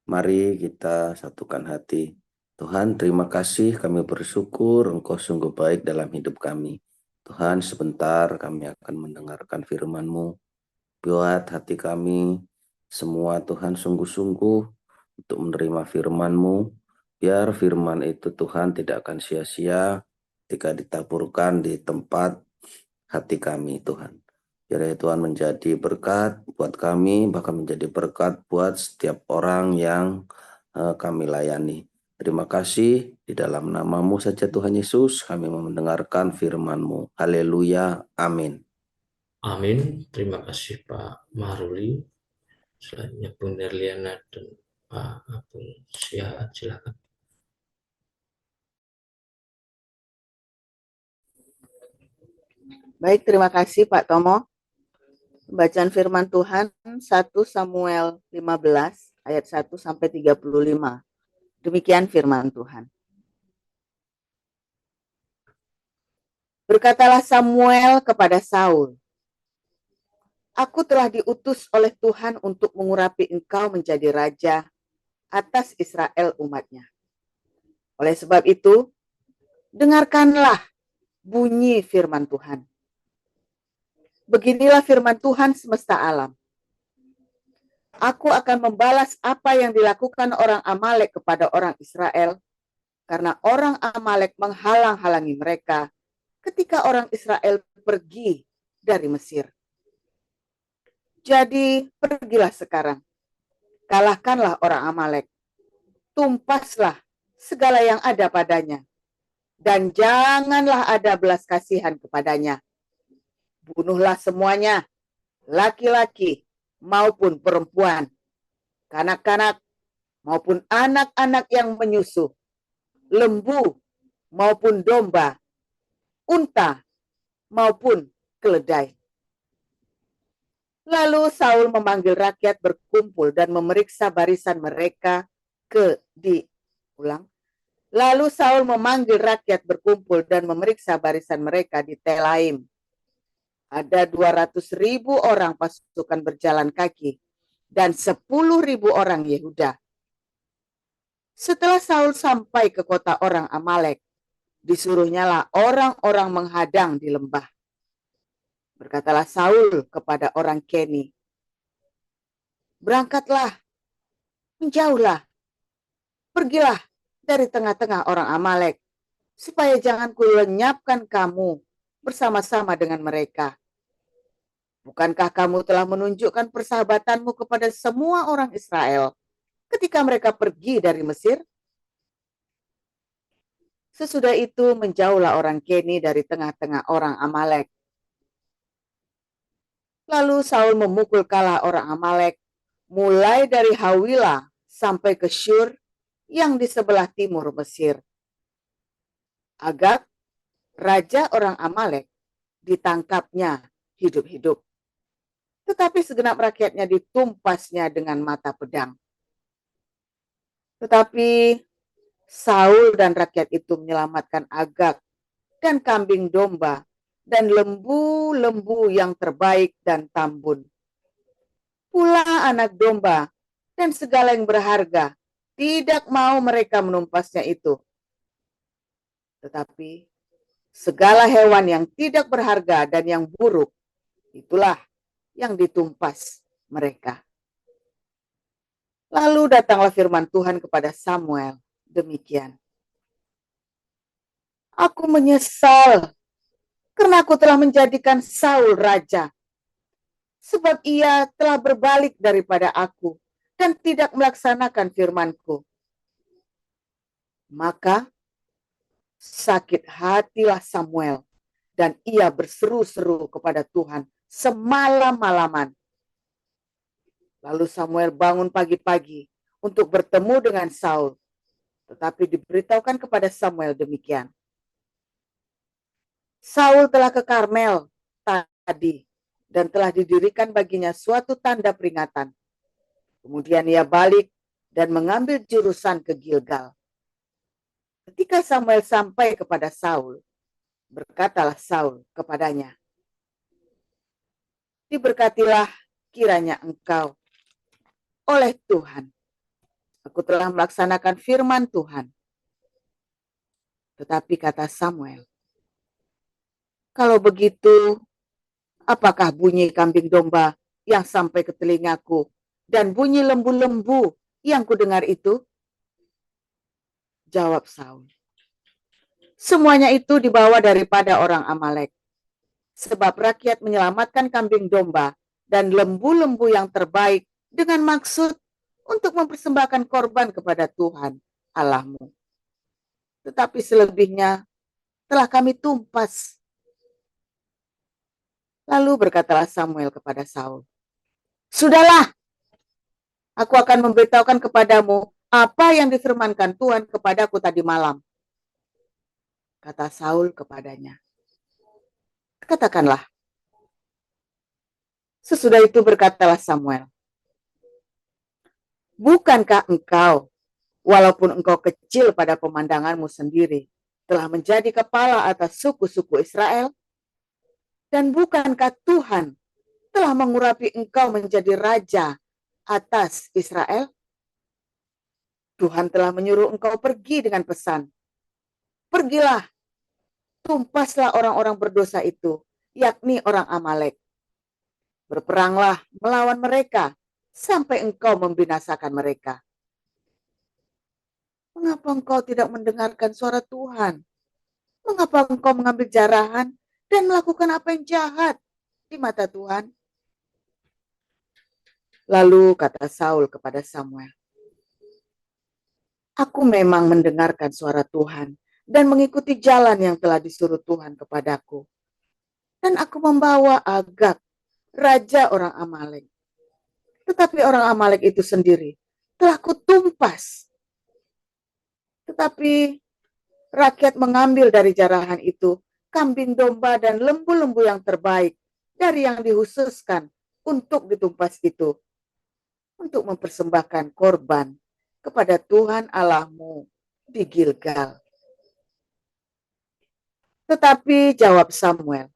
Mari kita satukan hati. Tuhan, terima kasih, kami bersyukur Engkau sungguh baik dalam hidup kami. Tuhan, sebentar kami akan mendengarkan firman-Mu. Buat hati kami semua, Tuhan, sungguh-sungguh untuk menerima firman-Mu. Biar firman itu, Tuhan, tidak akan sia-sia ketika ditaburkan di tempat hati kami, Tuhan. Biar ya Tuhan menjadi berkat buat kami, bahkan menjadi berkat buat setiap orang yang kami layani. Terima kasih, di dalam nama-Mu saja Tuhan Yesus, kami mau mendengarkan firman-Mu. Haleluya, amin. Amin. Terima kasih Pak Maruli. Selanjutnya Bu Nerliana dan Pak Abul Sihat, silakan. Baik, terima kasih Pak Tomo. Bacaan firman Tuhan 1 Samuel 15 ayat 1 sampai 35. Demikian firman Tuhan. Berkatalah Samuel kepada Saul, "Aku telah diutus oleh Tuhan untuk mengurapi engkau menjadi raja atas Israel umatnya. Oleh sebab itu, dengarkanlah bunyi firman Tuhan. Beginilah firman Tuhan semesta alam. Aku akan membalas apa yang dilakukan orang Amalek kepada orang Israel, karena orang Amalek menghalang-halangi mereka ketika orang Israel pergi dari Mesir. Jadi pergilah sekarang, kalahkanlah orang Amalek, tumpaslah segala yang ada padanya, dan janganlah ada belas kasihan kepadanya. Bunuhlah semuanya, laki-laki maupun perempuan, kanak-kanak maupun anak-anak yang menyusu, lembu maupun domba, unta maupun keledai." Lalu Saul memanggil rakyat berkumpul dan memeriksa barisan mereka Lalu Saul memanggil rakyat berkumpul dan memeriksa barisan mereka di Telaim. Ada 200.000 orang pasukan berjalan kaki dan 10.000 orang Yehuda. Setelah Saul sampai ke kota orang Amalek, disuruhnyalah orang-orang menghadang di lembah. Berkatalah Saul kepada orang Keni, "Berangkatlah, menjauhlah, pergilah dari tengah-tengah orang Amalek, supaya jangan kulenyapkan kamu bersama-sama dengan mereka. Bukankah kamu telah menunjukkan persahabatanmu kepada semua orang Israel ketika mereka pergi dari Mesir?" Sesudah itu menjauhlah orang Keni dari tengah-tengah orang Amalek. Lalu Saul memukul kalah orang Amalek, mulai dari Hawila sampai ke Syur yang di sebelah timur Mesir. Agag, raja orang Amalek, ditangkapnya hidup-hidup. Tetapi segenap rakyatnya ditumpasnya dengan mata pedang. Tetapi Saul dan rakyat itu menyelamatkan Agag dan kambing domba dan lembu-lembu yang terbaik dan tambun. Pula anak domba dan segala yang berharga, tidak mau mereka menumpasnya itu. Tetapi segala hewan yang tidak berharga dan yang buruk, itulah yang ditumpas mereka. Lalu datanglah firman Tuhan kepada Samuel, demikian. "Aku menyesal karena aku telah menjadikan Saul raja, sebab ia telah berbalik daripada aku dan tidak melaksanakan firman-Ku." Maka sakit hatilah Samuel, dan ia berseru-seru kepada Tuhan semalam-malaman. Lalu Samuel bangun pagi-pagi untuk bertemu dengan Saul, tetapi diberitahukan kepada Samuel demikian. Saul telah ke Karmel tadi dan telah didirikan baginya suatu tanda peringatan. Kemudian ia balik dan mengambil jurusan ke Gilgal. Ketika Samuel sampai kepada Saul, berkatalah Saul kepadanya, "Diberkatilah kiranya engkau oleh Tuhan, Aku telah melaksanakan firman Tuhan. Tetapi kata Samuel, kalau begitu, apakah bunyi kambing domba yang sampai ke telingaku dan bunyi lembu-lembu yang kudengar itu? Jawab Saul, semuanya itu dibawa daripada orang Amalek. Sebab rakyat menyelamatkan kambing domba dan lembu-lembu yang terbaik dengan maksud untuk mempersembahkan korban kepada Tuhan Allahmu. Tetapi selebihnya telah kami tumpas. Lalu berkatalah Samuel kepada Saul, sudahlah, aku akan memberitahukan kepadamu apa yang difirmankan Tuhan kepadaku tadi malam. Kata Saul kepadanya, katakanlah. Sesudah itu berkatalah Samuel, bukankah engkau, walaupun engkau kecil pada pemandanganmu sendiri, telah menjadi kepala atas suku-suku Israel? Dan bukankah Tuhan telah mengurapi engkau menjadi raja atas Israel? Tuhan telah menyuruh engkau pergi dengan pesan, pergilah, tumpaslah orang-orang berdosa itu, yakni orang Amalek. Berperanglah melawan mereka sampai engkau membinasakan mereka. Mengapa engkau tidak mendengarkan suara Tuhan? Mengapa engkau mengambil jarahan dan melakukan apa yang jahat di mata Tuhan? Lalu kata Saul kepada Samuel, aku memang mendengarkan suara Tuhan dan mengikuti jalan yang telah disuruh Tuhan kepadaku. Dan aku membawa Agag, raja orang Amalek. Tetapi orang Amalek itu sendiri telah kutumpas. Tetapi rakyat mengambil dari jarahan itu kambing domba dan lembu-lembu yang terbaik dari yang dihususkan untuk ditumpas itu, untuk mempersembahkan korban kepada Tuhan Allahmu di Gilgal. Tetapi jawab Samuel,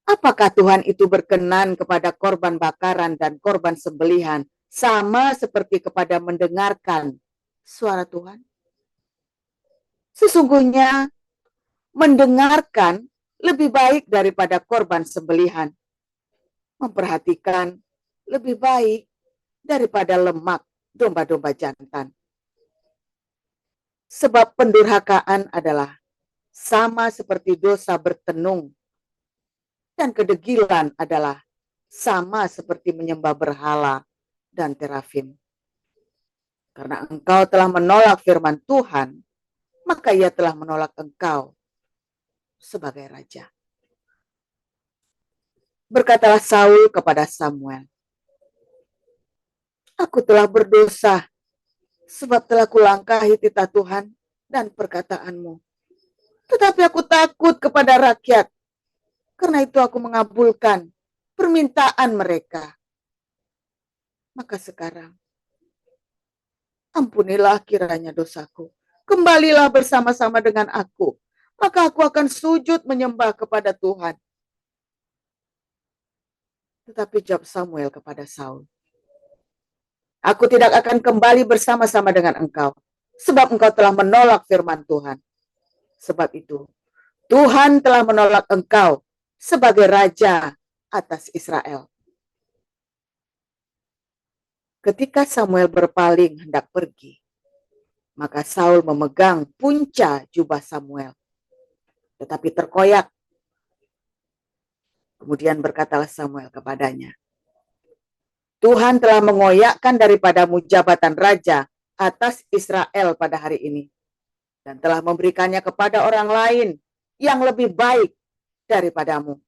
apakah Tuhan itu berkenan kepada korban bakaran dan korban sembelihan sama seperti kepada mendengarkan suara Tuhan? Sesungguhnya mendengarkan lebih baik daripada korban sembelihan. Memperhatikan lebih baik daripada lemak domba-domba jantan. Sebab pendurhakaan adalah sama seperti dosa bertenung, dan kedegilan adalah sama seperti menyembah berhala dan terafim. Karena engkau telah menolak firman Tuhan, maka ia telah menolak engkau sebagai raja. Berkatalah Saul kepada Samuel, aku telah berdosa, sebab telah kulangkahi titah Tuhan dan perkataanmu. Tetapi aku takut kepada rakyat, karena itu aku mengabulkan permintaan mereka. Maka sekarang, ampunilah kiranya dosaku. Kembalilah bersama-sama dengan aku, maka aku akan sujud menyembah kepada Tuhan. Tetapi jawab Samuel kepada Saul, aku tidak akan kembali bersama-sama dengan engkau, sebab engkau telah menolak firman Tuhan. Sebab itu, Tuhan telah menolak engkau sebagai raja atas Israel. Ketika Samuel berpaling hendak pergi, maka Saul memegang punca jubah Samuel, tetapi terkoyak. Kemudian berkatalah Samuel kepadanya, Tuhan telah mengoyakkan daripadamu jabatan raja atas Israel pada hari ini, dan telah memberikannya kepada orang lain yang lebih baik daripadamu.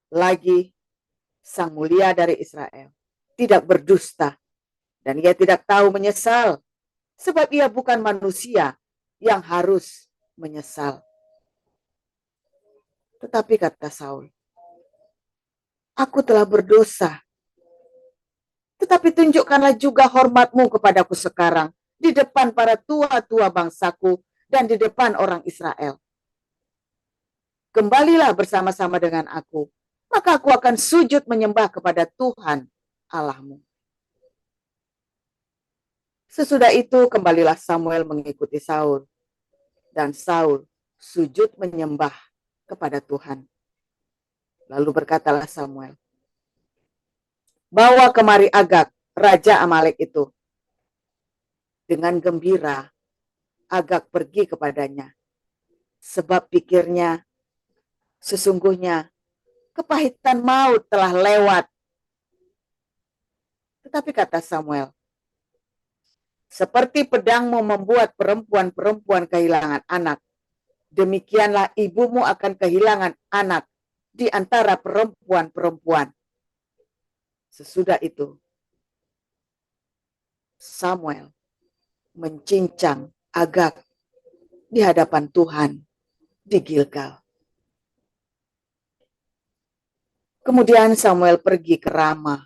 Lagi, sang mulia dari Israel tidak berdusta, dan ia tidak tahu menyesal, sebab ia bukan manusia yang harus menyesal. Tetapi kata Saul, aku telah berdosa. Tetapi tunjukkanlah juga hormatmu kepadaku sekarang di depan para tua-tua bangsaku dan di depan orang Israel. Kembalilah bersama-sama dengan aku, maka aku akan sujud menyembah kepada Tuhan Allahmu. Sesudah itu kembalilah Samuel mengikuti Saul, dan Saul sujud menyembah kepada Tuhan. Lalu berkatalah Samuel, "Bawa kemari Agag, raja Amalek itu." Dengan gembira Agag pergi kepadanya, sebab pikirnya, sesungguhnya kepahitan maut telah lewat. Tetapi kata Samuel, seperti pedangmu membuat perempuan-perempuan kehilangan anak, demikianlah ibumu akan kehilangan anak di antara perempuan-perempuan. Sesudah itu, Samuel mencincang Agag di hadapan Tuhan di Gilgal. Kemudian Samuel pergi ke Rama,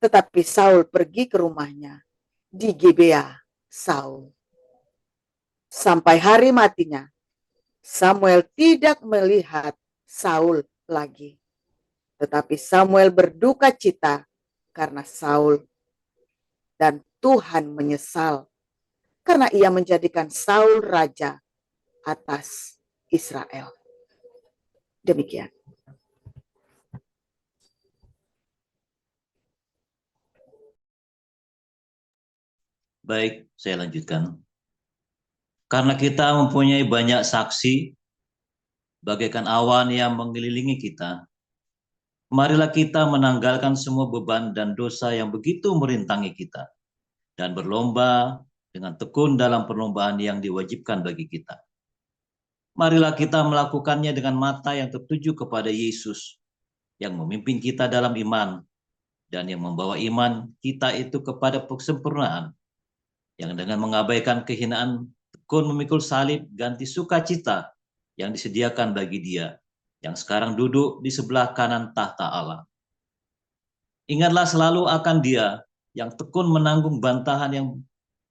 tetapi Saul pergi ke rumahnya di Gibea Saul. Sampai hari matinya, Samuel tidak melihat Saul lagi. Tetapi Samuel berduka cita karena Saul, dan Tuhan menyesal karena ia menjadikan Saul raja atas Israel. Demikian. Baik, saya lanjutkan. Karena kita mempunyai banyak saksi, bagaikan awan yang mengelilingi kita, marilah kita menanggalkan semua beban dan dosa yang begitu merintangi kita, dan berlomba dengan tekun dalam perlombaan yang diwajibkan bagi kita. Marilah kita melakukannya dengan mata yang tertuju kepada Yesus, yang memimpin kita dalam iman, dan yang membawa iman kita itu kepada kesempurnaan, yang dengan mengabaikan kehinaan, tekun memikul salib, ganti sukacita yang disediakan bagi Dia, yang sekarang duduk di sebelah kanan tahta Allah. Ingatlah selalu akan Dia yang tekun menanggung bantahan yang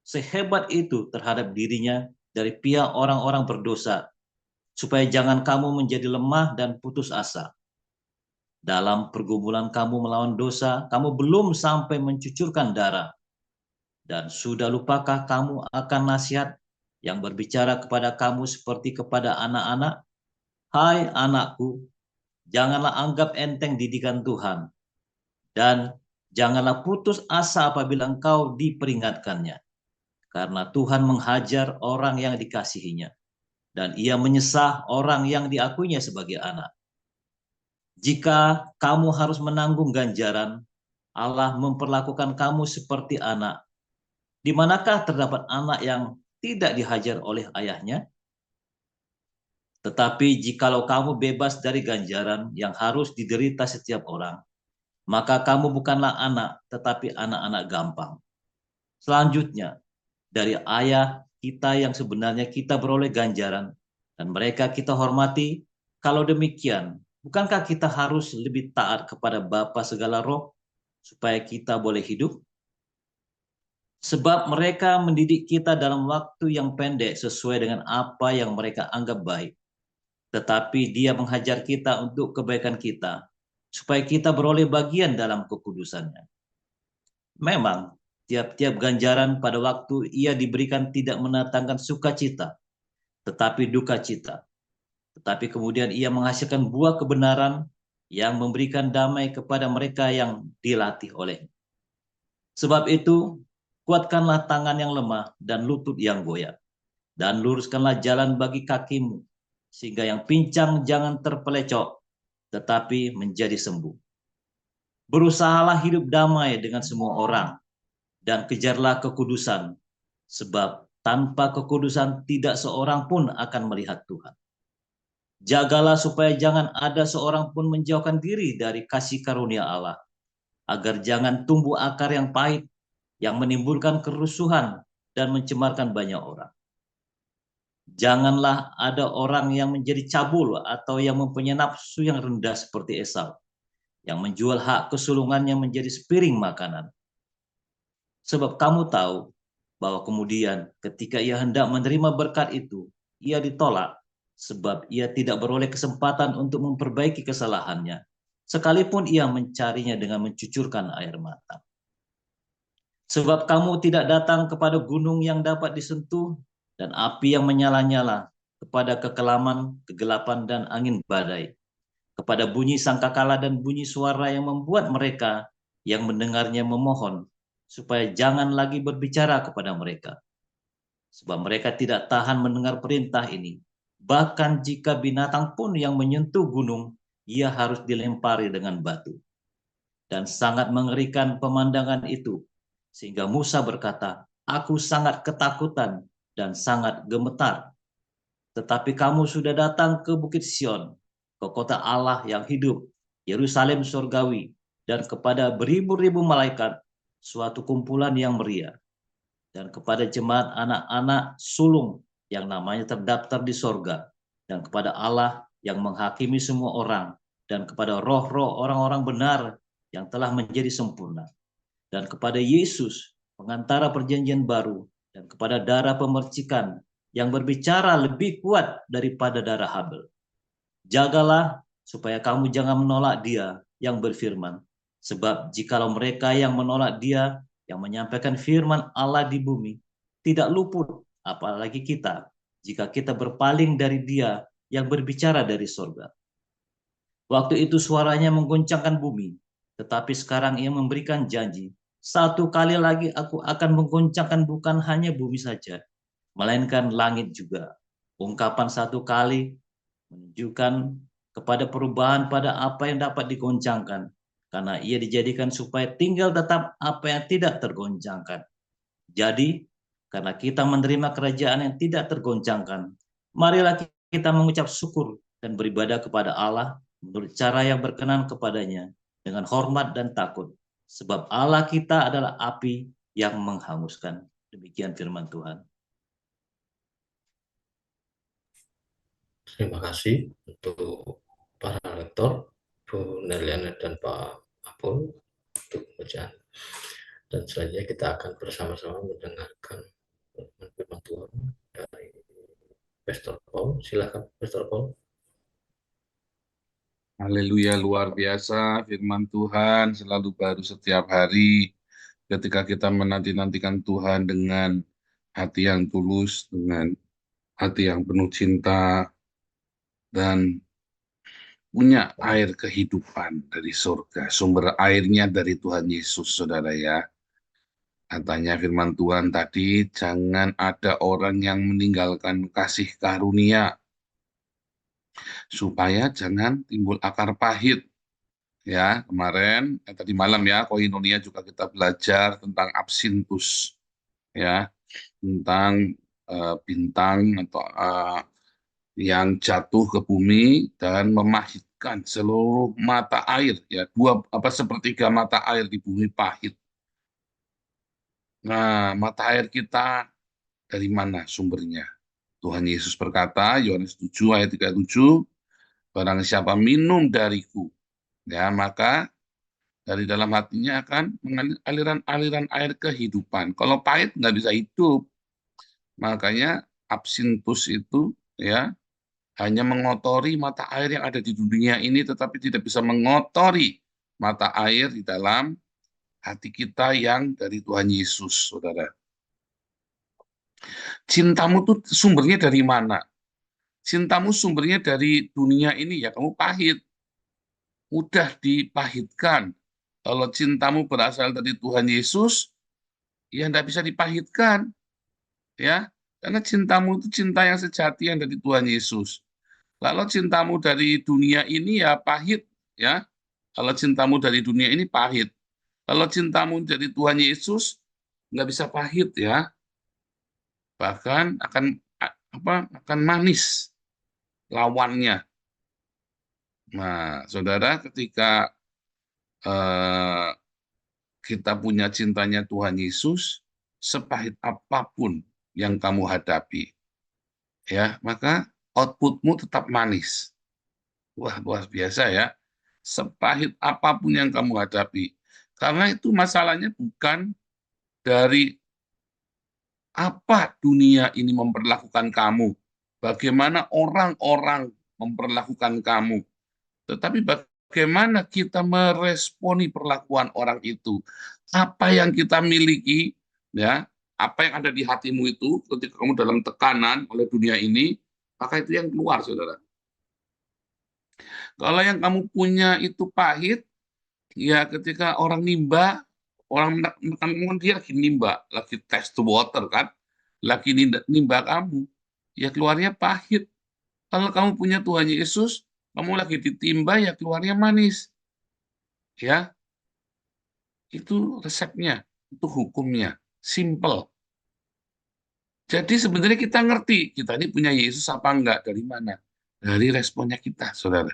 sehebat itu terhadap dirinya dari pihak orang-orang berdosa, supaya jangan kamu menjadi lemah dan putus asa. Dalam pergumulan kamu melawan dosa, kamu belum sampai mencucurkan darah. Dan sudah lupakah kamu akan nasihat yang berbicara kepada kamu seperti kepada anak-anak? Hai anakku, janganlah anggap enteng didikan Tuhan, dan janganlah putus asa apabila engkau diperingatkannya. Karena Tuhan menghajar orang yang dikasihinya, dan Ia menyesah orang yang diakuinya sebagai anak. Jika kamu harus menanggung ganjaran, Allah memperlakukan kamu seperti anak. Di manakah terdapat anak yang tidak dihajar oleh ayahnya? Tetapi jikalau kamu bebas dari ganjaran yang harus diderita setiap orang, maka kamu bukanlah anak, tetapi anak-anak gampang. Selanjutnya, dari ayah kita yang sebenarnya kita beroleh ganjaran, dan mereka kita hormati. Kalau demikian, bukankah kita harus lebih taat kepada Bapa segala roh, supaya kita boleh hidup? Sebab mereka mendidik kita dalam waktu yang pendek sesuai dengan apa yang mereka anggap baik. Tetapi Dia menghajar kita untuk kebaikan kita, supaya kita beroleh bagian dalam kekudusannya. Memang, tiap-tiap ganjaran pada waktu ia diberikan tidak mendatangkan sukacita, tetapi duka cita. Tetapi kemudian ia menghasilkan buah kebenaran yang memberikan damai kepada mereka yang dilatih olehnya. Sebab itu, kuatkanlah tangan yang lemah dan lutut yang goyah, dan luruskanlah jalan bagi kakimu, sehingga yang pincang jangan terpelecok, tetapi menjadi sembuh. Berusahalah hidup damai dengan semua orang, dan kejarlah kekudusan, sebab tanpa kekudusan tidak seorang pun akan melihat Tuhan. Jagalah supaya jangan ada seorang pun menjauhkan diri dari kasih karunia Allah, agar jangan tumbuh akar yang pahit, yang menimbulkan kerusuhan dan mencemarkan banyak orang. Janganlah ada orang yang menjadi cabul atau yang mempunyai nafsu yang rendah seperti Esau, yang menjual hak kesulungannya menjadi sepiring makanan. Sebab kamu tahu bahwa kemudian ketika ia hendak menerima berkat itu, ia ditolak, sebab ia tidak beroleh kesempatan untuk memperbaiki kesalahannya, sekalipun ia mencarinya dengan mencucurkan air mata. Sebab kamu tidak datang kepada gunung yang dapat disentuh, dan api yang menyala-nyala, kepada kekelaman, kegelapan, dan angin badai, kepada bunyi sangkakala dan bunyi suara yang membuat mereka yang mendengarnya memohon, supaya jangan lagi berbicara kepada mereka. Sebab mereka tidak tahan mendengar perintah ini. Bahkan jika binatang pun yang menyentuh gunung, ia harus dilempari dengan batu. Dan sangat mengerikan pemandangan itu, sehingga Musa berkata, aku sangat ketakutan dan sangat gemetar. Tetapi kamu sudah datang ke Bukit Sion, ke kota Allah yang hidup, Yerusalem surgawi, dan kepada beribu-ribu malaikat, suatu kumpulan yang meriah, dan kepada jemaat anak-anak sulung yang namanya terdaftar di sorga, dan kepada Allah yang menghakimi semua orang, dan kepada roh-roh orang-orang benar yang telah menjadi sempurna, dan kepada Yesus, pengantara perjanjian baru, dan kepada darah pemercikan yang berbicara lebih kuat daripada darah Habel. Jagalah supaya kamu jangan menolak Dia yang berfirman, sebab jikalau mereka yang menolak Dia yang menyampaikan firman Allah di bumi tidak luput, apalagi kita, jika kita berpaling dari Dia yang berbicara dari sorga. Waktu itu suaranya menggoncangkan bumi, tetapi sekarang Ia memberikan janji, satu kali lagi aku akan menggoncangkan bukan hanya bumi saja, melainkan langit juga. Ungkapan satu kali menunjukkan kepada perubahan pada apa yang dapat digoncangkan, karena ia dijadikan supaya tinggal tetap apa yang tidak tergoncangkan. Jadi, karena kita menerima kerajaan yang tidak tergoncangkan, marilah kita mengucap syukur dan beribadah kepada Allah menurut cara yang berkenan kepadanya, dengan hormat dan takut. Sebab Allah kita adalah api yang menghanguskan. Demikian firman Tuhan. Terima kasih untuk para lektor, Bu Nerliana dan Pak Apul, untuk pembacaan. Dan selanjutnya kita akan bersama-sama mendengarkan firman Tuhan dari Pastor Paul. Silakan, Pastor Paul. Haleluya, luar biasa firman Tuhan selalu baru setiap hari ketika kita menanti-nantikan Tuhan dengan hati yang tulus, dengan hati yang penuh cinta, dan punya air kehidupan dari surga. Sumber airnya dari Tuhan Yesus, saudara ya. Katanya firman Tuhan tadi, jangan ada orang yang meninggalkan kasih karunia, supaya jangan timbul akar pahit. Ya, kemarin, tadi malam ya, Koinonia juga kita belajar tentang absintus, ya, tentang bintang atau yang jatuh ke bumi dan memahitkan seluruh mata air, ya, sepertiga mata air di bumi pahit. Nah, mata air kita dari mana sumbernya? Tuhan Yesus berkata, Yohanes 7 ayat 37, barang siapa minum dariku, ya, maka dari dalam hatinya akan mengalir aliran-aliran air kehidupan. Kalau pahit nggak bisa hidup. Makanya absintus itu ya hanya mengotori mata air yang ada di dunia ini, tetapi tidak bisa mengotori mata air di dalam hati kita yang dari Tuhan Yesus, saudara. Cintamu tuh sumbernya dari mana? Cintamu sumbernya dari dunia ini, ya kamu pahit. Udah dipahitkan. Kalau cintamu berasal dari Tuhan Yesus, ya enggak bisa dipahitkan. Ya, karena cintamu itu cinta yang sejati yang dari Tuhan Yesus. Kalau cintamu dari dunia ini ya pahit, ya. Kalau cintamu dari dunia ini pahit. Kalau cintamu dari Tuhan Yesus nggak bisa pahit, ya. Bahkan akan manis lawannya. Nah, saudara, ketika kita punya cintanya Tuhan Yesus, sepahit apapun yang kamu hadapi, ya, maka outputmu tetap manis. Wah, luar biasa ya. Sepahit apapun yang kamu hadapi. Karena itu masalahnya bukan dari apa dunia ini memperlakukan kamu, bagaimana orang-orang memperlakukan kamu, tetapi bagaimana kita meresponi perlakuan orang itu. Apa yang kita miliki, ya, apa yang ada di hatimu itu, ketika kamu dalam tekanan oleh dunia ini, maka itu yang keluar, saudara. Kalau yang kamu punya itu pahit, ya ketika orang nimba, orang menekan dia lagi nimba, lagi test the water kan, lagi nimba kamu, ya keluarnya pahit. Kalau kamu punya Tuhan Yesus, kamu lagi ditimba, ya keluarnya manis. Ya, itu resepnya, itu hukumnya, simple. Jadi sebenarnya kita ngerti, kita ini punya Yesus apa enggak, dari mana? Dari responnya kita, saudara.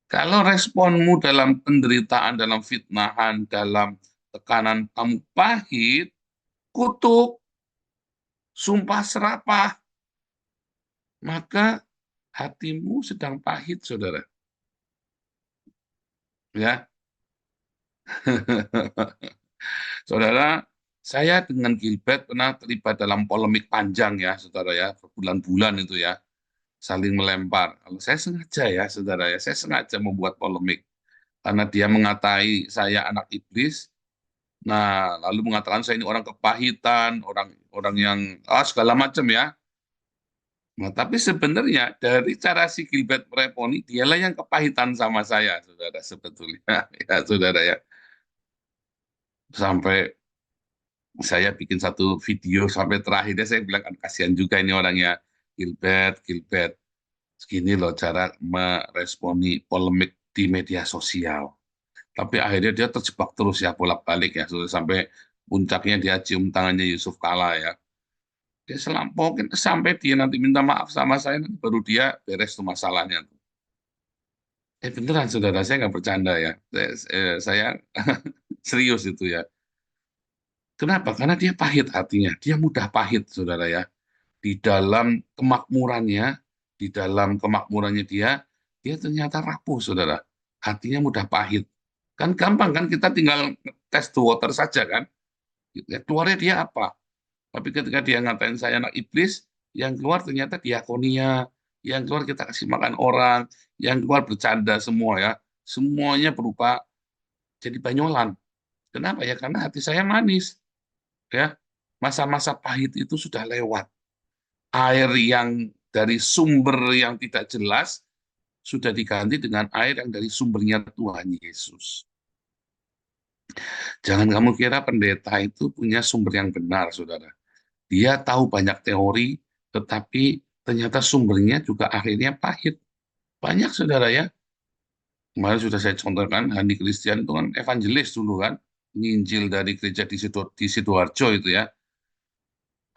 Kalau responmu dalam penderitaan, dalam fitnahan, dalam tekanan kamu pahit, kutuk, sumpah serapah, maka hatimu sedang pahit, saudara. Ya, saudara, saya dengan Gilbert pernah terlibat dalam polemik panjang ya, saudara ya, berbulan-bulan itu ya, saling melempar. Kalau saya sengaja ya, saudara ya, saya sengaja membuat polemik karena dia mengatai saya anak iblis. Nah, lalu mengatakan saya ini orang kepahitan, orang yang segala macam ya. Nah, tapi sebenarnya dari cara si Gilbert meresponi, dialah yang kepahitan sama saya, saudara, sebetulnya. Ya, saudara ya. Sampai saya bikin satu video, sampai terakhirnya saya bilang, kasihan juga ini orangnya, Gilbert. Segini loh cara meresponi polemik di media sosial. Tapi akhirnya dia terjebak terus ya, bolak-balik ya, sampai puncaknya dia cium tangannya Yusuf Kala ya. Dia selampokin sampai dia nanti minta maaf sama saya, nanti baru dia beres tuh masalahnya. Beneran saudara, saya nggak bercanda ya. Saya serius itu ya. Kenapa? Karena dia pahit hatinya, dia mudah pahit saudara ya. Di dalam kemakmurannya, dia ternyata rapuh saudara. Hatinya mudah pahit. Kan gampang kan, kita tinggal tes the water saja kan. Ya, keluarnya dia apa? Tapi ketika dia ngatain saya anak iblis, yang keluar ternyata diakonia, yang keluar kita kasih makan orang, yang keluar bercanda semua ya. Semuanya berupa jadi banyolan. Kenapa ya? Karena hati saya manis. Ya, masa-masa pahit itu sudah lewat. Air yang dari sumber yang tidak jelas sudah diganti dengan air yang dari sumbernya Tuhan Yesus. Jangan kamu kira pendeta itu punya sumber yang benar, saudara. Dia tahu banyak teori, tetapi ternyata sumbernya juga akhirnya pahit. Banyak, saudara ya. Kemarin sudah saya contohkan, Hani Christian itu kan evangelis dulu kan. Nginjil dari gereja di Sidoarjo itu ya.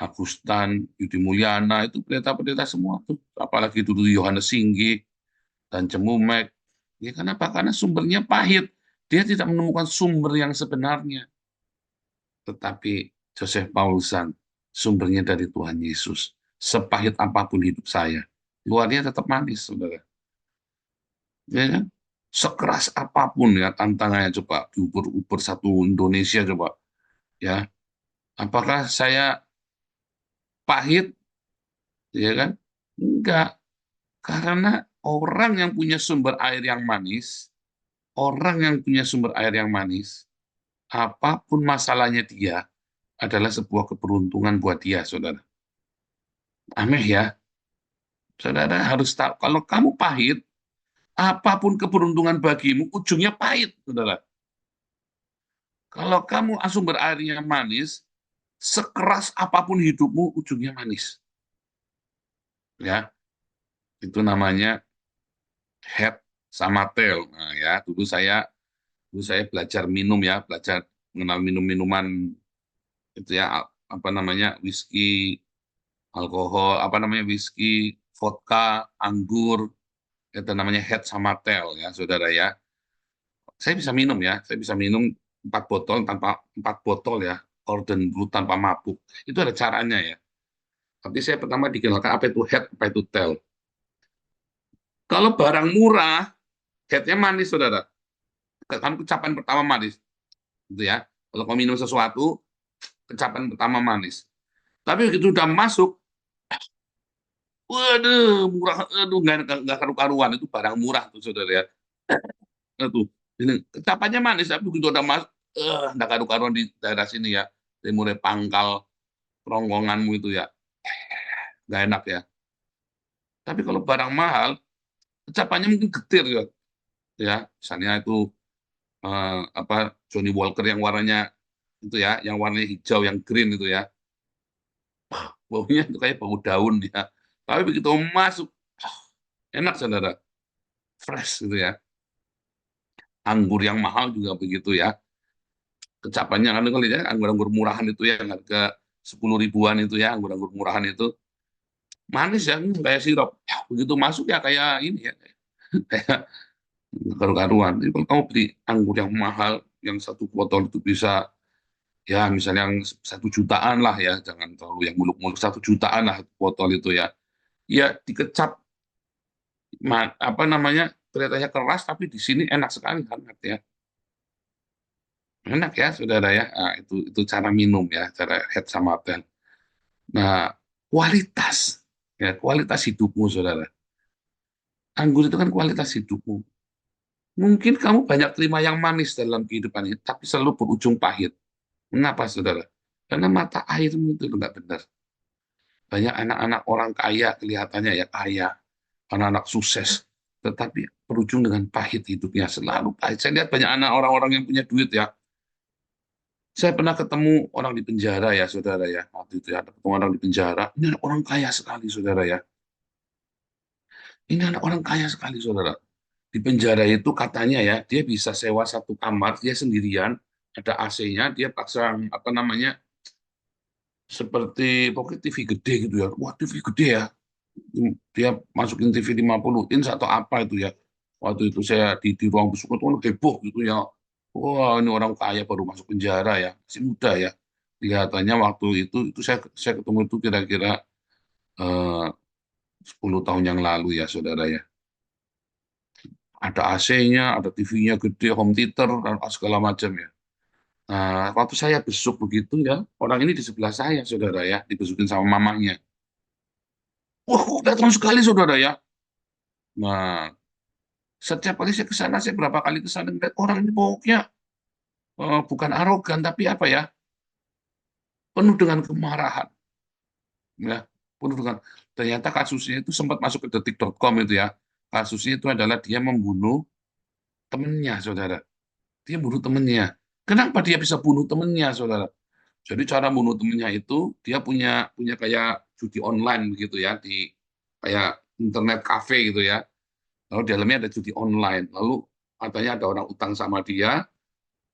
Agustan, Yudi Mulyana, itu pendeta-pendeta semua tuh. Apalagi dulu Yohanes Singgi dan Cemumek. Ya, kenapa? Karena sumbernya pahit. Dia tidak menemukan sumber yang sebenarnya. Tetapi Joseph Paulsen, sumbernya dari Tuhan Yesus. Sepahit apapun hidup saya, luarnya tetap manis, saudara. Ya kan? Sekeras apapun ya tantangannya, coba diukur-ukur satu Indonesia coba. Ya, apakah saya pahit? Ya kan? Enggak. Karena orang yang punya sumber air yang manis, apapun masalahnya dia adalah sebuah keberuntungan buat dia, saudara. Aneh ya. Saudara harus tahu, kalau kamu pahit, apapun keberuntungan bagimu, ujungnya pahit, saudara. Kalau kamu sumber airnya manis, sekeras apapun hidupmu, ujungnya manis. Ya, itu namanya head sama tail. Nah, ya, dulu saya belajar minum ya, belajar mengenal minum-minuman itu ya, apa namanya, whisky, alkohol, apa namanya, whisky, vodka, anggur, itu namanya head sama tail ya, saudara ya. Saya bisa minum ya, saya bisa minum 4 botol ya, Gordon Blue tanpa mabuk. Itu ada caranya ya. Tapi saya pertama dikenalkan apa itu head, apa itu tail. Kalau barang murah, headnya manis, saudara. Kan kecapan pertama manis, gitu ya. Kalau kau minum sesuatu, kecapan pertama manis. Tapi begitu udah masuk, waduh, murah, aduh, nggak karu-karuan, itu barang murah tuh, saudara ya. Itu ini kecapannya manis, tapi begitu udah mas, nggak karu-karuan di daerah sini ya, dari mulai pangkal kerongkonganmu itu ya, nggak enak ya. Tapi kalau barang mahal, kecapannya mungkin getir ya, misalnya itu apa Johnny Walker yang warnanya itu ya, yang warnanya hijau, yang green itu ya, baunya itu kayak bau daun ya. Tapi begitu masuk, enak saudara, fresh gitu ya. Anggur yang mahal juga begitu ya. Kecapannya kan kalau lihat anggur-anggur murahan itu ya, harga 10 ribuan itu ya, anggur-anggur murahan itu manis ya, kayak sirup. Ya, begitu masuk ya kayak ini ya, kayak karu-karuan. Jadi kalau kamu beli anggur yang mahal, yang satu botol itu bisa ya misalnya yang 1 jutaan lah ya, jangan terlalu yang muluk-muluk, 1 jutaan lah botol itu ya. Ya dikecap apa namanya, kelihatannya keras tapi di sini enak sekali hangat ya. Enak ya saudara ya. Nah, itu cara minum ya, cara head sama ten. Nah, kualitas ya, kualitas hidupmu saudara. Anggur itu kan kualitas hidupmu. Mungkin kamu banyak terima yang manis dalam kehidupan ini, tapi selalu berujung pahit. Mengapa saudara? Karena mata airmu itu nggak benar. Banyak anak-anak orang kaya kelihatannya ya kaya, anak-anak sukses, tetapi berujung dengan pahit hidupnya, selalu pahit. Saya lihat banyak anak orang-orang yang punya duit ya. Saya pernah ketemu orang di penjara ya, saudara ya. Waktu itu ya, ketemu orang di penjara. Ini anak orang kaya sekali, saudara ya. Ini anak orang kaya sekali, saudara. Di penjara itu katanya ya, dia bisa sewa satu kamar, dia sendirian, ada AC-nya, dia pasang apa namanya, seperti pokoknya TV gede gitu ya. Wah, TV gede ya. Dia masukin TV 50 inch atau apa itu ya. Waktu itu saya di ruang busuk itu heboh gitu ya. Wah, ini orang kaya baru masuk penjara ya, masih muda ya. Kelihatannya waktu itu saya ketemu itu kira-kira eh, 10 tahun yang lalu ya, saudara ya. Ada AC-nya, ada TV-nya gede, home theater, dan segala macam ya. Nah, waktu saya besuk begitu ya, orang ini di sebelah saya, saudara ya, dibesukin sama mamanya. Wah, kok datang sekali, saudara ya. Nah, setiap kali saya ke sana, saya berapa kali ke sana, ngeliat orang ini pokoknya bukan arogan, tapi apa ya, penuh dengan kemarahan. Ya, penuh dengan, ternyata kasusnya itu sempat masuk ke detik.com itu ya. Kasusnya itu adalah dia membunuh temannya, saudara. Dia bunuh temannya. Kenapa dia bisa bunuh temannya, saudara? Jadi cara bunuh temannya itu dia punya punya kayak judi online begitu ya, di kayak internet cafe gitu ya. Lalu di dalamnya ada judi online. Lalu katanya ada orang utang sama dia.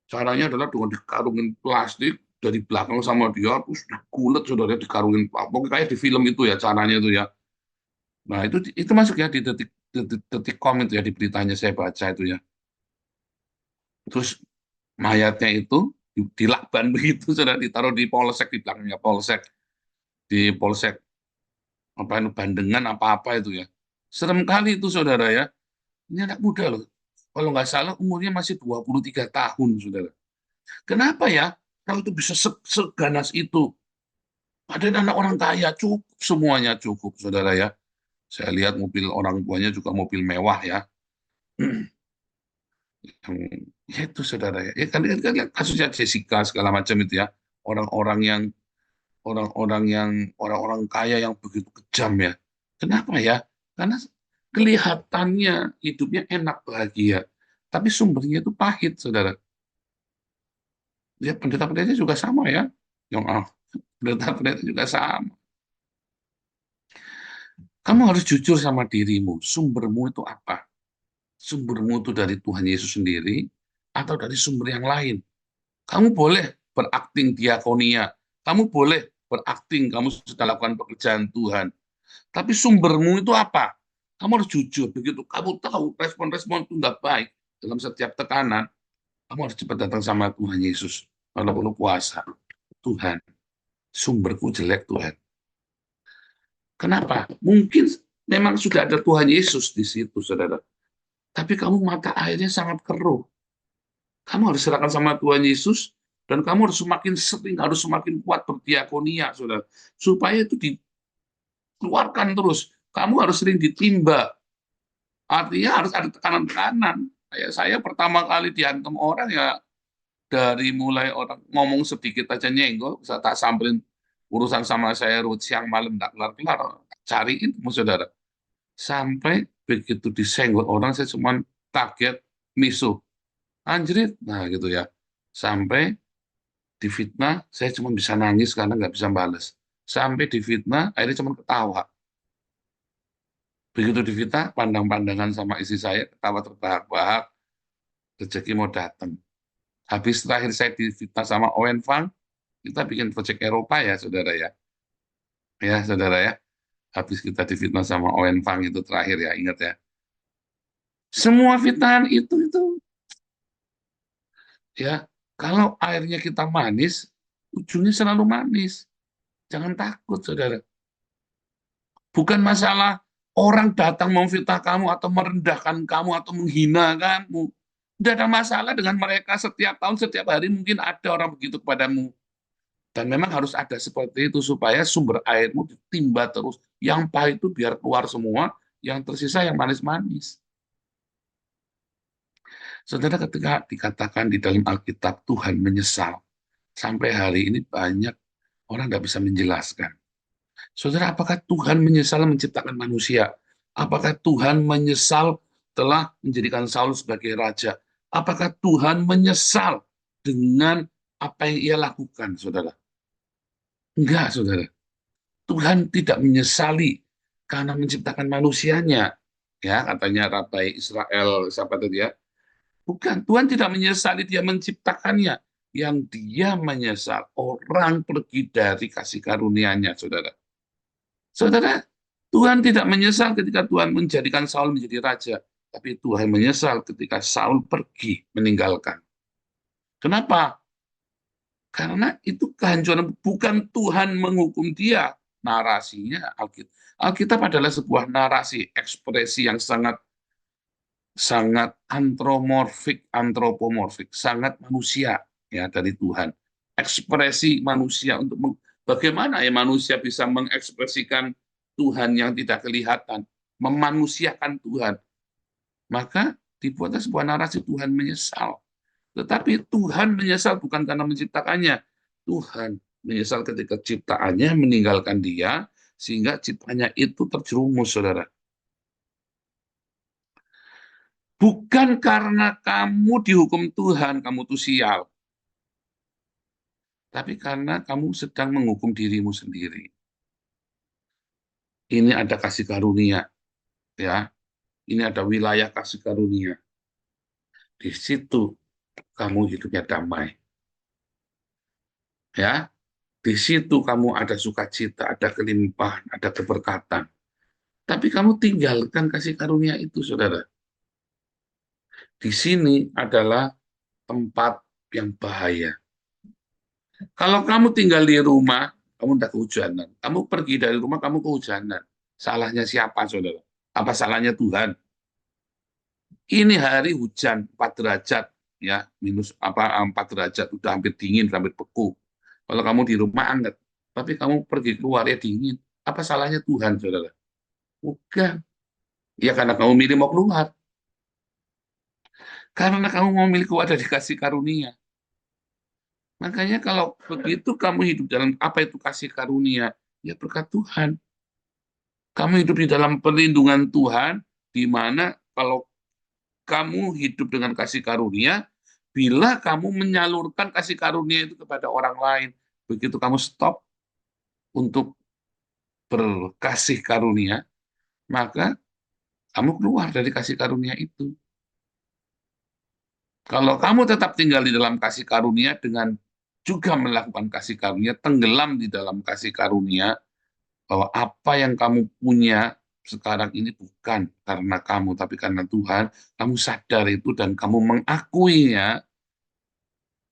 Caranya adalah dengan dikarungin plastik dari belakang sama dia, terus dikulet saudara, dikarungin pokoknya kayak di film itu ya caranya itu ya. Nah itu masuk ya di detik.com itu ya, di beritanya saya baca itu ya. Terus mayatnya itu dilakban begitu sudah ditaruh di polsek, di belakangnya polsek, di polsek apa itu Bandengan apa-apa itu ya. Serem kali itu saudara ya. Ini anak muda loh. Kalau nggak salah umurnya masih 23 tahun saudara. Kenapa ya? Kalau itu bisa seganas itu. Ada anak orang kaya, cukup semuanya cukup saudara ya. Saya lihat mobil orang tuanya juga mobil mewah ya. Ya itu saudara ya. Ya kan lihat kasusnya Jessica segala macam itu ya. Orang-orang yang orang-orang kaya yang begitu kejam ya. Kenapa ya? Karena kelihatannya hidupnya enak bahagia, tapi sumbernya itu pahit, saudara. Ya pendeta-pendeta juga sama ya. Yang pendeta-pendeta juga sama. Kamu harus jujur sama dirimu. Sumbermu itu apa? Sumbermu itu dari Tuhan Yesus sendiri atau dari sumber yang lain? Kamu boleh berakting diakonia. Kamu boleh berakting kamu sudah lakukan pekerjaan Tuhan. Tapi sumbermu itu apa? Kamu harus jujur. Begitu kamu tahu respon-respon itu nggak baik dalam setiap tekanan, kamu harus cepat datang sama Tuhan Yesus. Kalau perlu puasa. Tuhan, sumberku jelek Tuhan. Kenapa? Mungkin memang sudah ada Tuhan Yesus di situ, saudara. Tapi kamu mata airnya sangat keruh. Kamu harus serahkan sama Tuhan Yesus, dan kamu harus semakin sering, harus semakin kuat berdiakonia, saudara. Supaya itu dikeluarkan terus. Kamu harus sering ditimba. Artinya harus ada tekanan-tekanan. Kayak saya pertama kali dihantam orang ya, dari mulai orang ngomong sedikit aja nyenggol, bisa tak samperin urusan sama saya ruwet siang malam tak kelar-kelar, cariin saudara. Sampai begitu disenggol orang, saya cuma kaget, misuh, anjrit, nah gitu ya. Sampai difitnah, saya cuma bisa nangis karena nggak bisa balas. Sampai difitnah, akhirnya cuma ketawa. Begitu difitnah, pandang-pandangan sama istri saya, ketawa terbahak-bahak, rezeki mau datang. Habis terakhir saya difitnah sama Owen Fang, kita bikin proyek Eropa ya, saudara ya. Ya, saudara ya. Habis kita difitnah sama Owen Fang itu terakhir ya, ingat ya. Semua fitnahan itu ya, kalau airnya kita manis, ujungnya selalu manis. Jangan takut, saudara. Bukan masalah orang datang memfitnah kamu atau merendahkan kamu atau menghina kamu. Tidak ada masalah dengan mereka, setiap tahun, setiap hari mungkin ada orang begitu kepadamu. Dan memang harus ada seperti itu supaya sumber airmu ditimba terus. Yang pahit itu biar keluar semua, yang tersisa yang manis-manis. Saudara, ketika dikatakan di dalam Alkitab Tuhan menyesal, sampai hari ini banyak orang tidak bisa menjelaskan. Saudara, apakah Tuhan menyesal menciptakan manusia? Apakah Tuhan menyesal telah menjadikan Saul sebagai raja? Apakah Tuhan menyesal dengan apa yang ia lakukan, saudara? Enggak, saudara. Tuhan tidak menyesali karena menciptakan manusianya. Ya, katanya Rabai Israel, siapa tadi ya? Bukan, Tuhan tidak menyesali dia menciptakannya. Yang dia menyesal, orang pergi dari kasih karunia-Nya, saudara. Saudara, Tuhan tidak menyesal ketika Tuhan menjadikan Saul menjadi raja. Tapi Tuhan menyesal ketika Saul pergi meninggalkan. Kenapa? Karena itu kehancuran, bukan Tuhan menghukum dia. Narasinya Alkitab. Alkitab adalah sebuah narasi, ekspresi yang sangat antropomorfik, sangat manusia ya dari Tuhan. Ekspresi manusia untuk bagaimana ya manusia bisa mengekspresikan Tuhan yang tidak kelihatan, memanusiakan Tuhan. Maka dibuatlah sebuah narasi Tuhan menyesal. Tetapi Tuhan menyesal bukan karena menciptakannya. Tuhan menyesal ketika ciptaannya meninggalkan dia, sehingga ciptaannya itu terjerumus, saudara. Bukan karena kamu dihukum Tuhan, kamu tuh sial. Tapi karena kamu sedang menghukum dirimu sendiri. Ini ada kasih karunia, ya. Ini ada wilayah kasih karunia. Di situ kamu hidupnya damai. Ya, di situ kamu ada sukacita, ada kelimpahan, ada keberkatan. Tapi kamu tinggalkan kasih karunia itu, saudara. Di sini adalah tempat yang bahaya. Kalau kamu tinggal di rumah, kamu tidak kehujanan. Kamu pergi dari rumah, kamu kehujanan. Salahnya siapa, saudara? Apa salahnya Tuhan? Ini hari hujan 4 derajat, ya minus 4 derajat, udah hampir dingin, hampir beku. Kalau kamu di rumah anget, tapi kamu pergi keluar ya dingin. Apa salahnya Tuhan, saudara? Bukan. Ya karena kamu milih mau keluar. Karena kamu mau milih keluar dari kasih karunia. Makanya kalau begitu kamu hidup dalam apa itu kasih karunia, ya berkat Tuhan. Kamu hidup di dalam perlindungan Tuhan, di mana kalau kamu hidup dengan kasih karunia, bila kamu menyalurkan kasih karunia itu kepada orang lain, begitu kamu stop untuk berkasih karunia, maka kamu keluar dari kasih karunia itu. Kalau kamu tetap tinggal di dalam kasih karunia dengan juga melakukan kasih karunia, tenggelam di dalam kasih karunia, bahwa apa yang kamu punya sekarang ini bukan karena kamu, tapi karena Tuhan, kamu sadar itu dan kamu mengakuinya,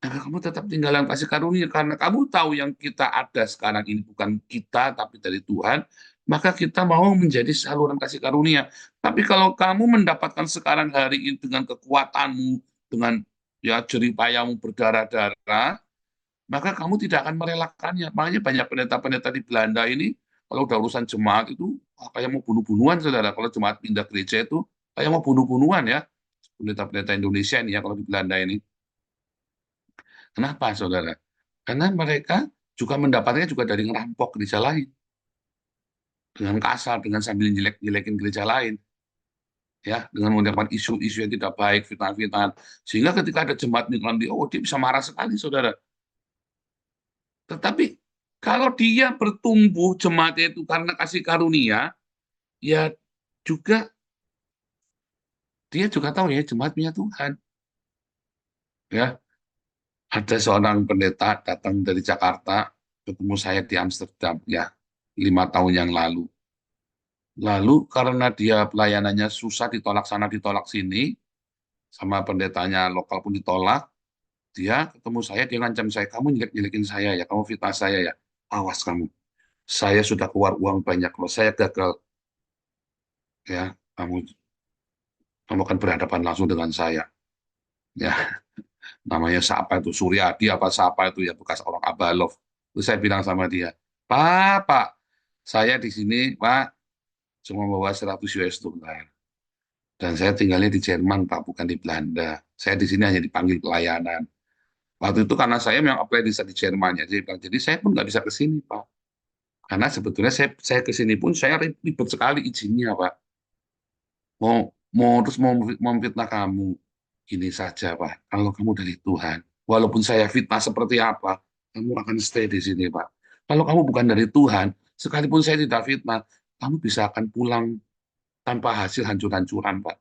maka kamu tetap tinggal dalam kasih karunia, karena kamu tahu yang kita ada sekarang ini bukan kita, tapi dari Tuhan, maka kita mau menjadi saluran kasih karunia. Tapi kalau kamu mendapatkan sekarang hari ini dengan kekuatanmu, dengan ya jeripayamu berdarah-darah, maka kamu tidak akan merelakannya. Makanya banyak pendeta-pendeta di Belanda ini, kalau udah urusan jemaat itu, kayak mau bunuh-bunuhan, saudara. Kalau jemaat pindah gereja itu, kayak mau bunuh-bunuhan ya. pendeta-pendeta Indonesia ini ya, kalau di Belanda ini. Kenapa, saudara? Karena mereka juga mendapatnya juga dari ngerampok gereja lain. Dengan kasar, dengan sambil jelek-jelekin gereja lain. Ya, dengan mendapat isu-isu yang tidak baik, fitnah-fitnah. Sehingga ketika ada jemaat migran dia bisa marah sekali, saudara. Tetapi kalau dia bertumbuh jemaatnya itu karena kasih karunia, ya juga dia juga tahu ya jemaat punya Tuhan. Ya, ada seorang pendeta datang dari Jakarta ketemu saya di Amsterdam ya 5 tahun yang lalu. Lalu karena dia pelayanannya susah, ditolak sana ditolak sini, sama pendetanya lokal pun ditolak, dia ketemu saya, dia ngancam saya, kamu jelek-jelekin saya ya, kamu fitnah saya ya, awas kamu. Saya sudah keluar uang banyak loh, saya gagal ya, kamu akan berhadapan langsung dengan saya. Ya, namanya siapa itu, Suryadi apa siapa itu ya, bekas orang Abalov. Terus saya bilang sama dia, Pak, saya di sini Pak cuma bawa 100 US dollar. Dan saya tinggalnya di Jerman, Pak, bukan di Belanda. Saya di sini hanya dipanggil pelayanan. Waktu itu karena saya memang apply di Jerman ya, jadi saya pun nggak bisa ke sini, Pak. Karena sebetulnya saya ke sini pun saya ribet sekali izinnya, Pak. Mau fitnah kamu, gini saja, Pak. Kalau kamu dari Tuhan, walaupun saya fitnah seperti apa, kamu akan stay di sini, Pak. Kalau kamu bukan dari Tuhan, sekalipun saya tidak fitnah, kamu bisa akan pulang tanpa hasil hancur-hancuran, Pak.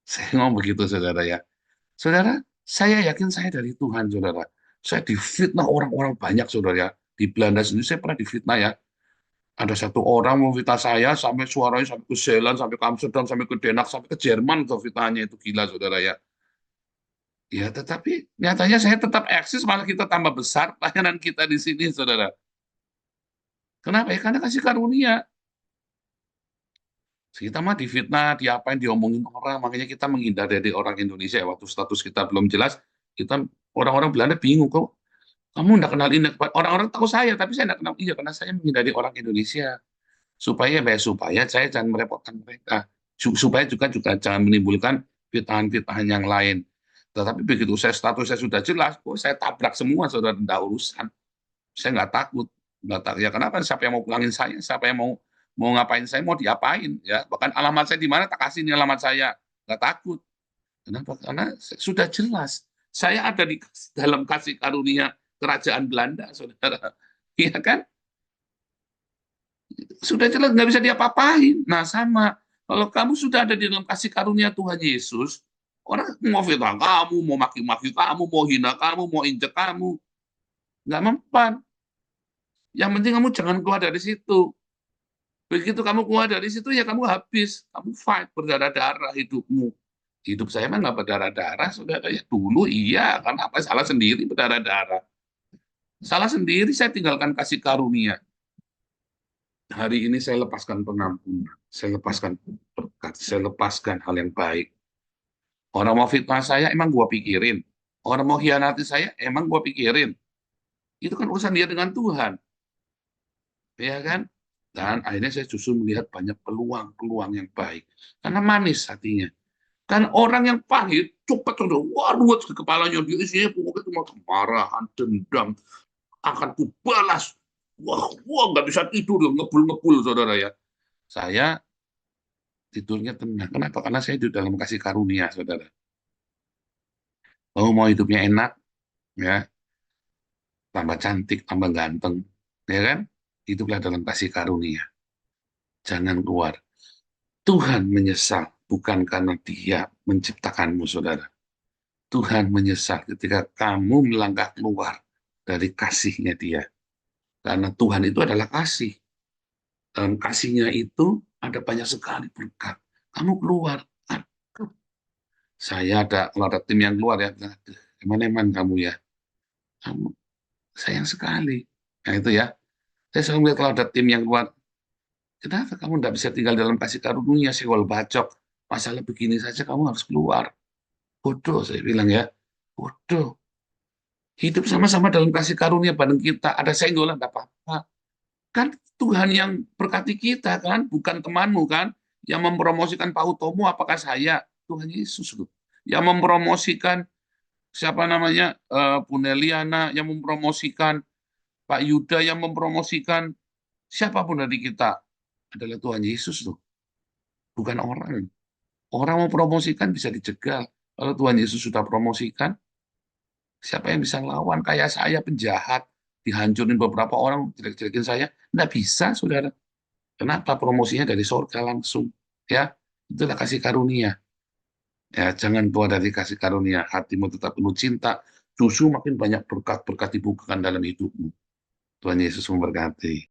Saya ngomong begitu, saudara ya. Saudara, saya yakin saya dari Tuhan, saudara. Saya difitnah orang-orang banyak, saudara ya. Di Belanda sendiri saya pernah difitnah ya. Ada satu orang memfitnah saya sampai suaranya sampai ke Zeeland, sampai ke Amsterdam, sampai ke Denmark, sampai ke Jerman, tuh fitnahnya itu gila, saudara ya. Ya, tetapi nyatanya saya tetap eksis, malah kita tambah besar pelayanan kita di sini, saudara. Kenapa ya? Karena kasih karunia. Kita mah difitnah, diapain, diomongin orang, makanya kita menghindar dari orang Indonesia. Waktu status kita belum jelas, kita orang-orang Belanda bingung kok. Kamu enggak kenal ini, orang-orang tahu saya, tapi saya enggak kenal. Iya, karena saya menghindari orang Indonesia. Supaya saya jangan merepotkan mereka. Supaya juga jangan menimbulkan fitnahan-fitnahan yang lain. Tetapi begitu status saya sudah jelas, saya tabrak semua, saudara, tidak urusan. Saya nggak takut. Nggak takut. Ya kenapa? Siapa yang mau pulangin saya? Siapa yang mau ngapain saya? Mau diapain? Ya bahkan alamat saya di mana? Tak kasih ini alamat saya. Nggak takut. Kenapa? Karena sudah jelas. Saya ada di dalam kasih karunia kerajaan Belanda, saudara. Iya kan? Sudah jelas nggak bisa diapa-apain. Nah sama, kalau kamu sudah ada di dalam kasih karunia Tuhan Yesus, orang mau fitnah kamu, mau maki-maki kamu, mau hina kamu, mau injek kamu, nggak mempan. Yang penting kamu jangan keluar dari situ. Begitu kamu keluar dari situ, ya kamu habis. Kamu fight, berdarah-darah hidupmu. Hidup saya mah nggak berdarah-darah, saudara. Ya dulu iya, karena apa? Salah sendiri berdarah-darah. Salah sendiri, saya tinggalkan kasih karunia. Hari ini saya lepaskan pengampunan, saya lepaskan berkat, saya lepaskan hal yang baik. Orang mau fitnah saya, emang gua pikirin. Orang mau hianati saya, emang gua pikirin. Itu kan urusan dia dengan Tuhan. Ya kan? Dan akhirnya saya justru melihat banyak peluang-peluang yang baik. Karena manis hatinya. Kan orang yang pahit, cepat sudah, wah ruwet ke kepalanya, dia isinya pokoknya cuma kemarahan, dendam, akan kubalas. Wah, nggak bisa tidur, ngebul-ngebul, saudara ya. Saya tidurnya tenang. Kenapa? Karena saya di dalam kasih karunia, saudara. Mau hidupnya enak, ya, tambah cantik, tambah ganteng, ya kan? Hiduplah dalam kasih karunia. Jangan keluar. Tuhan menyesal, bukan karena dia menciptakanmu, saudara. Tuhan menyesal ketika kamu melangkah keluar dari kasihnya dia. Karena Tuhan itu adalah kasih. Dalam kasihnya itu ada banyak sekali berkat. Kamu keluar, aduh. Kalau ada tim yang keluar ya, aduh, eman-eman kamu ya. Kamu sayang sekali. Nah itu ya, saya selalu melihat kalau ada tim yang keluar, kenapa kamu tidak bisa tinggal dalam kasih karunia, sewal bacok. Masalah begini saja kamu harus keluar. Bodoh, saya bilang ya. Bodoh. Hidup sama-sama dalam kasih karunia bareng kita. Ada senggolan, tidak apa-apa. Kan Tuhan yang berkati kita kan, bukan temanmu kan, yang mempromosikan Pak Utomo apakah saya. Tuhan Yesus loh. Yang mempromosikan siapa namanya Bu Neliana, yang mempromosikan Pak Yuda, yang mempromosikan siapapun dari kita adalah Tuhan Yesus loh, bukan orang. Orang mau promosikan bisa dicegal. Kalau Tuhan Yesus sudah promosikan, siapa yang bisa ngelawan? Kayak saya penjahat, dihancurin beberapa orang, jelek-jelekin saya, nggak bisa, saudara. Kenapa? Promosinya dari surga langsung. Ya, itulah kasih karunia. Ya, jangan keluar dari kasih karunia. Hatimu tetap penuh cinta. Justru makin banyak berkat-berkat dibukakan dalam hidupmu. Tuhan Yesus memberkati.